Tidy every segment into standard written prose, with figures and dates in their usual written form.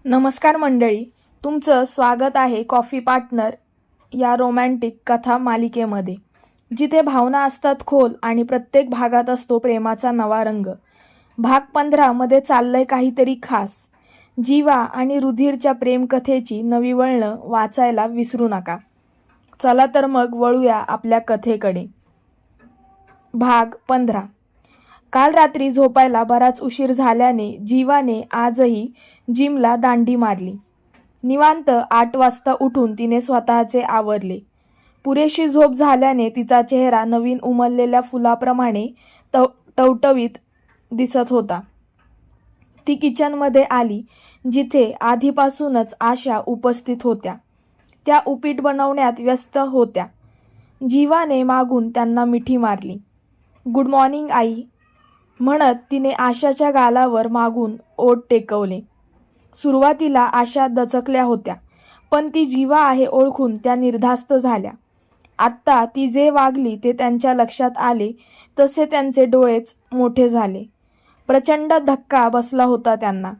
नमस्कार मंडळी, तुमचं स्वागत आहे कॉफी पार्टनर या रोमॅन्टिक कथा मालिकेमध्ये, जिथे भावना असतात खोल आणि प्रत्येक भागात असतो प्रेमाचा नवा रंग. भाग 15 मध्ये चाललंय काहीतरी खास. जीवा आणि रुधिरच्या प्रेमकथेची नवी वळणं वाचायला विसरू नका. चला तर मग वळूया आपल्या कथेकडे. भाग 15. काल रात्री झोपायला बराच उशीर झाल्याने जीवाने आजही जिमला दांडी मारली. निवांत 8 वाजता उठून तिने स्वतःचे आवरले. पुरेशी झोप झाल्याने तिचा चेहरा नवीन उमललेल्या फुलाप्रमाणे टवटवीत दिसत होता. ती किचनमध्ये आली, जिथे आधीपासूनच आशा उपस्थित होत्या. त्या उपीट बनवण्यात व्यस्त होत्या. जीवाने मागून त्यांना मिठी मारली. गुड मॉर्निंग आई म्हणत तिने आशाच्या गालावर मागून ओठ टेकवले. सुरुवातीला आशा दचकल्या होत्या, पण ती जीवा आहे ओळखून त्या निर्धास्त झाल्या. आत्ता ती जे वागली ते त्यांच्या लक्षात आले तसे त्यांचे डोळेच मोठे झाले. प्रचंड धक्का बसला होता त्यांना.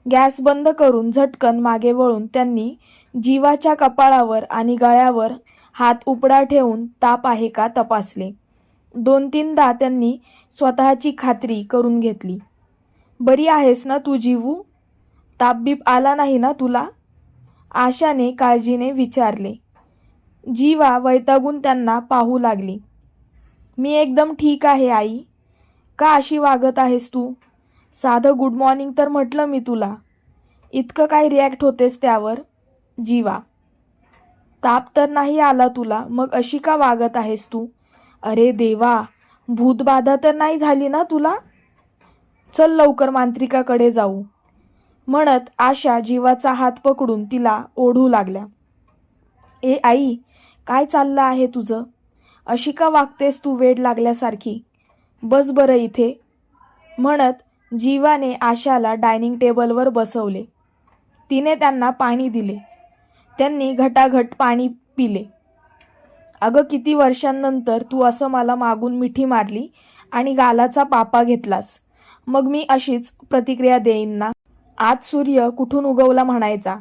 गॅस बंद करून झटकन मागे वळून त्यांनी जीवाच्या कपाळावर आणि गळ्यावर हात उपडा ठेवून ताप आहे का तपासले. 2-3दा त्यांनी स्वतःची खात्री करून घेतली. बरी आहेस ना तू जीवू? तापबीप आला नाही ना तुला? आशाने काळजीने विचारले. जीवा वैतागून त्यांना पाहू लागली. मी एकदम ठीक आहे आई. का अशी वागत आहेस तू? साधं गुड मॉर्निंग तर म्हटलं मी तुला. इतकं काय रिॲक्ट होतेस त्यावर? जीवा. ताप तर नाही आला तुला, मग अशी का वागत आहेस तू? अरे देवा, भूतबाधा तर नाही झाली ना तुला? चल लवकर मांत्रिकाकडे जाऊ म्हणत आशा जीवाचा हात पकडून तिला ओढू लागल्या. ए आई, काय चाललं आहे तुझं? अशी का वागतेस तू वेड लागल्यासारखी? बस बरं इथे म्हणत जीवाने आशाला डायनिंग टेबलवर बसवले. तिने त्यांना पाणी दिले. त्यांनी घटाघट पाणी पिले. अगं, किती वर्षांनंतर तू असं मला मागून मिठी मारली आणि गालाचा पापा घेतलास. मग मी अशीच प्रतिक्रिया देईन ना? आज सूर्य कुठून उगवला म्हणायचा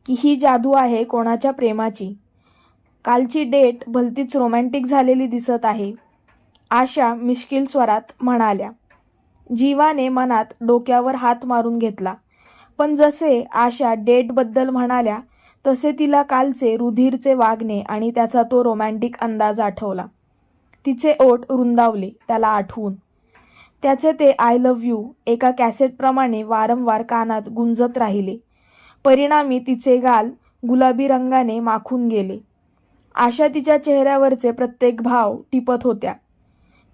की ही जादू आहे कोणाच्या प्रेमाची. कालची डेट भलतीच रोमॅन्टिक झालेली दिसत आहे, आशा मिश्किल स्वरात म्हणाल्या. जीवाने मनात डोक्यावर हात मारून घेतला. पण जसे आशा डेटबद्दल म्हणाल्या तसे तिला कालचे रुधिरचे वागणे आणि त्याचा तो रोमॅन्टिक अंदाज आठवला. तिचे ओठ रुंदावले त्याला आठवून. त्याचे ते आय लव्ह यू एका कॅसेटप्रमाणे वारंवार कानात गुंजत राहिले. परिणामी तिचे गाल गुलाबी रंगाने माखून गेले. आशा तिच्या चेहऱ्यावरचे प्रत्येक भाव टिपत होत्या.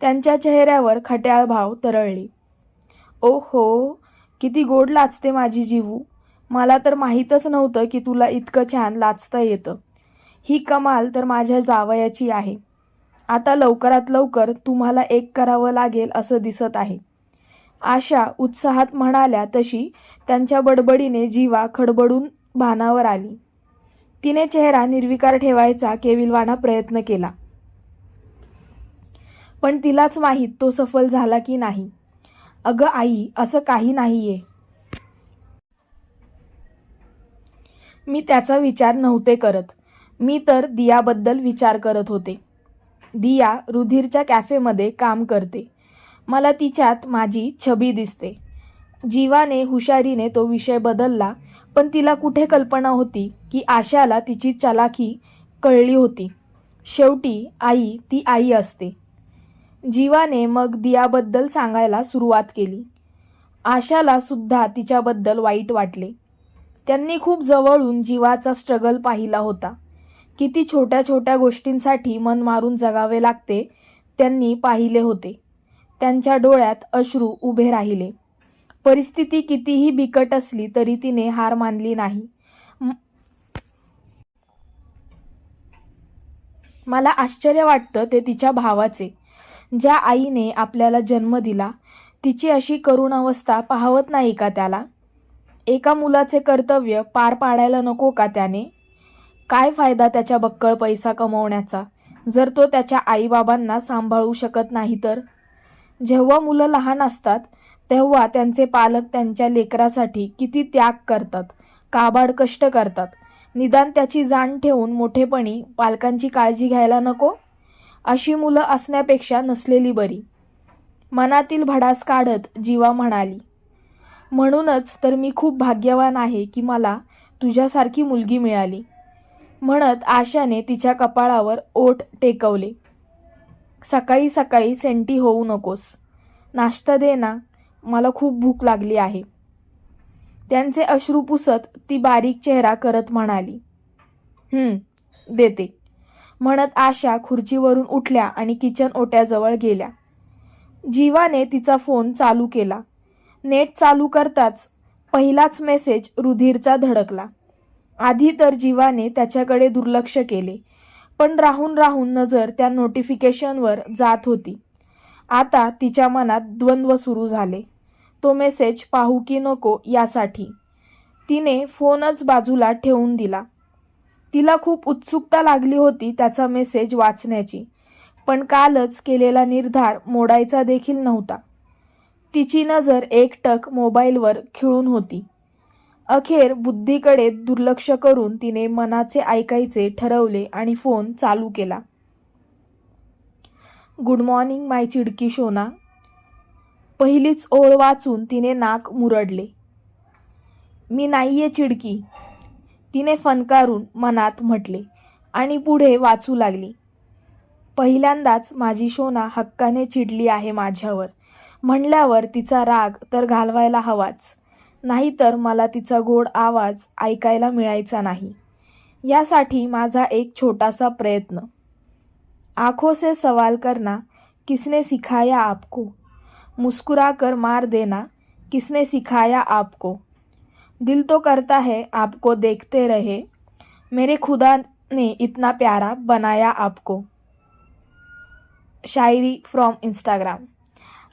त्यांच्या चेहऱ्यावर खट्याळ भाव तरळले. ओहो, किती गोड लाजते माझी जीवू. मला तर माहीतच नव्हतं की तुला इतकं छान लाजता येतं. ही कमाल तर माझ्या जावयाची आहे. आता लवकरात लवकर तुम्हाला एक करावं लागेल असं दिसत आहे, आशा उत्साहात म्हणाल्या. तशी त्यांच्या बडबडीने जीवा खडबडून भानावर आली. तिने चेहरा निर्विकार ठेवायचा केविलवाणा प्रयत्न केला, पण तिलाच माहीत तो सफल झाला की नाही. अगं आई, असं काही नाहीये. मी त्याचा विचार नव्हते करत. मी तर दियाबद्दल विचार करत होते. दिया रुधिरच्या कॅफेमध्ये काम करते. मला तिच्यात माझी छबी दिसते. जीवाने हुशारीने तो विषय बदलला, पण तिला कुठे कल्पना होती की आशाला तिची चलाखी कळली होती. शेवटी आई ती आई असते. जीवाने मग दियाबद्दल सांगायला सुरुवात केली. आशाला सुद्धा तिच्याबद्दल वाईट वाटले. त्यांनी खूप जवळून जीवाचा स्ट्रगल पाहिला होता. किती छोट्या छोट्या गोष्टींसाठी मन मारून जगावे लागते त्यांनी पाहिले होते. त्यांच्या डोळ्यात अश्रू उभे राहिले. परिस्थिती कितीही बिकट असली तरी तिने हार मानली नाही. मला आश्चर्य वाटतं ते तिच्या भावाचे. ज्या आईने आपल्याला जन्म दिला तिची अशी करुण अवस्था पाहवत नाही का त्याला? एका मुलाचे कर्तव्य पार पाडायला नको का त्याने? काय फायदा त्याच्या बक्कळ पैसा कमवण्याचा जर तो त्याच्या आईबाबांना सांभाळू शकत नाही तर? जेव्हा मुलं लहान असतात तेव्हा त्यांचे पालक त्यांच्या लेकरासाठी किती त्याग करतात, काबाड कष्ट करतात, निदान त्याची जाण ठेवून मोठेपणी पालकांची काळजी घ्यायला नको? अशी मुलं असण्यापेक्षा नसलेली बरी. मनातील भडास काढत जीवा म्हणाली, म्हणूनच तर मी खूप भाग्यवान आहे की मला तुझ्यासारखी मुलगी मिळाली. म्हणत आशाने तिच्या कपाळावर ओठ टेकवले. सकाळी सकाळी सेंटी होऊ नकोस, नाश्ता दे ना, मला खूप भूक लागली आहे. त्यांचे अश्रू पुसत ती बारीक चेहरा करत म्हणाली, देते. म्हणत आशा खुर्चीवरून उठल्या आणि किचन ओट्याजवळ गेल्या. जीवाने तिचा फोन चालू केला. नेट चालू करताच पहिलाच मेसेज रुधिरचा धडकला. आधी तर जीवाने त्याच्याकडे दुर्लक्ष केले, पण राहून राहून नजर त्या नोटिफिकेशनवर जात होती. आता तिच्या मनात द्वंद्व सुरू झाले, तो मेसेज पाहू की नको यासाठी. तिने फोनच बाजूला ठेवून दिला. तिला खूप उत्सुकता लागली होती त्याचा मेसेज वाचण्याची, पण कालच केलेला निर्धार मोडायचा देखील नव्हता. तिची नजर एकटक मोबाईलवर खिळून होती. अखेर बुद्धीकडे दुर्लक्ष करून तिने मनाचे ऐकायचे ठरवले आणि फोन चालू केला. गुड मॉर्निंग माय चिडकी शोना. पहिलीच ओळ वाचून तिने नाक मुरडले. मी नाहीये चिडकी, तिने फनकारून मनात म्हटले आणि पुढे वाचू लागली. पहिल्यांदाच माझी शोना हक्काने चिडली आहे माझ्यावर म्हणल्यावर तिचा राग तर घालवायला हवाच, नाहीतर मला तिचा गोड आवाज ऐकायला मिळायचा नाही. यासाठी माझा एक छोटासा प्रयत्न. आँखों से सवाल करना किसने सिखाया आपको, मुस्कुरा कर मार देना किसने सिखाया आपको, दिल तो करता है आपको देखते रहे, मेरे खुदा ने इतना प्यारा बनाया आपको. शायरी फ्रॉम इंस्टाग्राम.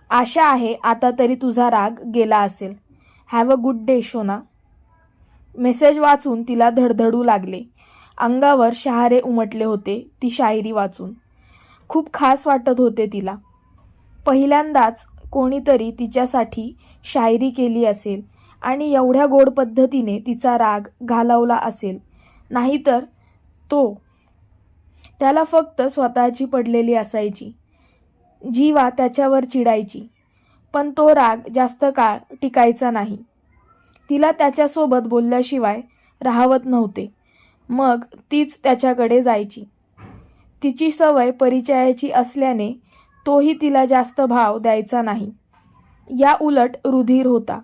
आशा आहे आता तरी तुझा राग गेला असेल. हॅव अ गुड डे शोना. मेसेज वाचून तिला धडधडू लागले. अंगावर शहारे उमटले होते ती शायरी वाचून. खूप खास वाटत होते तिला. पहिल्यांदाच कोणीतरी तिच्यासाठी शायरी केली असेल आणि एवढ्या गोड पद्धतीने तिचा राग घालवला असेल. नाहीतर तो त्याला फक्त स्वतःची पडलेली असायची. जीवा त्याच्यावर चिडायची, पण तो राग जास्त काळ टिकायचा नाही. तिला त्याच्यासोबत बोलल्याशिवाय राहवत नव्हते. मग तीच त्याच्याकडे जायची. तिची सवय परिचयाची असल्याने तोही तिला जास्त भाव द्यायचा नाही. या उलट रुधिर होता.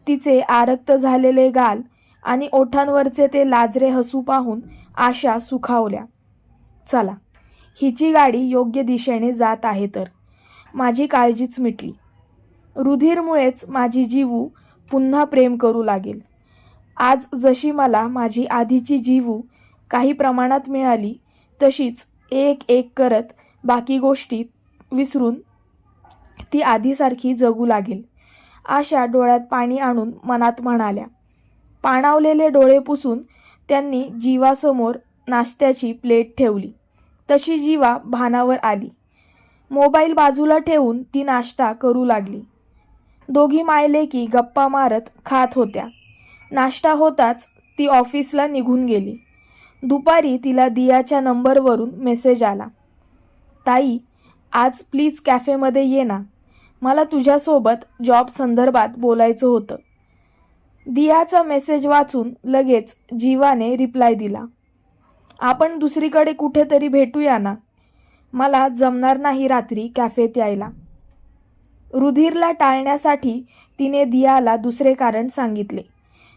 तिचे आरक्त झालेले गाल आणि ओठांवरचे ते लाजरे हसू पाहून आशा सुखावल्या. चला, हिची गाडी योग्य दिशेने जात आहे तर माझी काळजीच मिटली. रुधिरमुळेच माझी जीवू पुन्हा प्रेम करू लागेल. आज जशी मला माझी आधीची जीवू काही प्रमाणात मिळाली, तशीच एक एक करत बाकी गोष्टी विसरून ती आधीसारखी जगू लागेल. आशा डोळ्यात पाणी आणून मनात म्हणाल्या. पाणावलेले डोळे पुसून त्यांनी जीवासमोर नाश्त्याची प्लेट ठेवली. तशी जीवा भानावर आली. मोबाईल बाजूला ठेवून ती नाश्ता करू लागली. दोघी मायलेकी गप्पा मारत खात होत्या. नाश्ता होताच ती ऑफिसला निघून गेली. दुपारी तिला दियाच्या नंबरवरून मेसेज आला. ताई, आज प्लीज कॅफेमध्ये ये ना, मला तुझ्यासोबत जॉब संदर्भात बोलायचं होतं. दियाचा मेसेज वाचून लगेच जीवाने रिप्लाय दिला. आपण दुसरीकडे कुठेतरी भेटूया ना, मला जमणार नाही रात्री कॅफेत यायला. रुधिरला टाळण्यासाठी तिने दियाला दुसरे कारण सांगितले.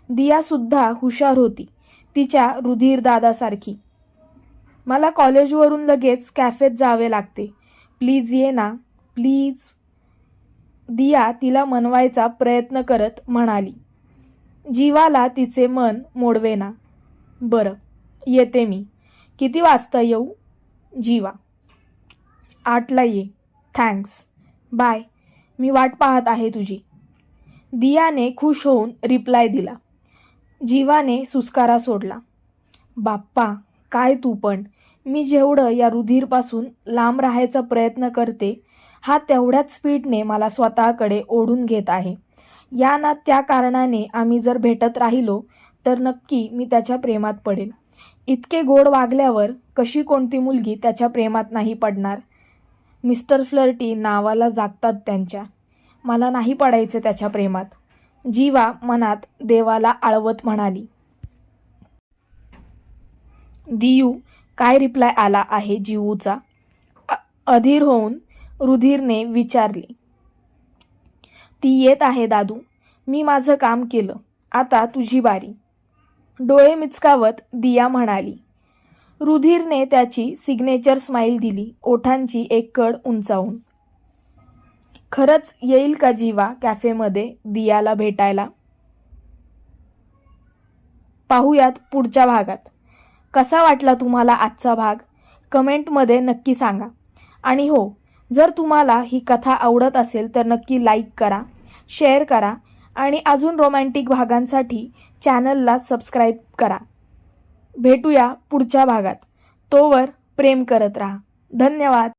दियासुद्धा हुशार होती, तिच्या रुधिर दादासारखी. मला कॉलेजवरून लगेच कॅफेत जावे लागते, प्लीज ये ना, प्लीज. दिया तिला मनवायचा प्रयत्न करत म्हणाली. जीवाला तिचे मन मोडवेना. बरं, येते मी. किती वाजता येऊ? जीवा. 8ला ये. Thanks, bye. मी वाट पाहत आहे तुझी. दियाने खुश होऊन रिप्लाय दिला. जीवाने सुस्कारा सोडला. बाप्पा, काय तू पण. मी जेवढं या रुधिरपासून लांब राहायचा प्रयत्न करते, हा तेवढ्याच स्पीडने मला स्वतःकडे ओढून घेत आहे. या ना त्या कारणाने आम्ही जर भेटत राहिलो तर नक्की मी त्याच्या प्रेमात पडेल. इतके गोड वागल्यावर कशी कोणती मुलगी त्याच्या प्रेमात नाही पडणार. मिस्टर फ्लर्टी नावाला जागतात त्यांच्या. मला नाही पडायचे त्याच्या प्रेमात. जीवा मनात देवाला आळवत म्हणाली. दियू काय रिप्लाय आला आहे जीवूचा? अधीर होऊन रुधिरने विचारले. ती येत आहे दादू. मी माझं काम केलं. आता तुझी बारी. डोळे मिचकावत दिया म्हणाली. रुधिरने त्याची सिग्नेचर स्माईल दिली, ओठांची एक कड उंचावून. खरंच येईल का जीवा कॅफेमध्ये दियाला भेटायला? पाहूयात पुढच्या भागात. कसा वाटला तुम्हाला आजचा भाग? कमेंटमध्ये नक्की सांगा. आणि हो, जर तुम्हाला ही कथा आवडत असेल तर नक्की लाईक करा, शेअर करा आणि अजून रोमॅन्टिक भागांसाठी चॅनलला सबस्क्राईब करा. भेटूया पुढच्या भागात. तोवर प्रेम करत राहा. धन्यवाद.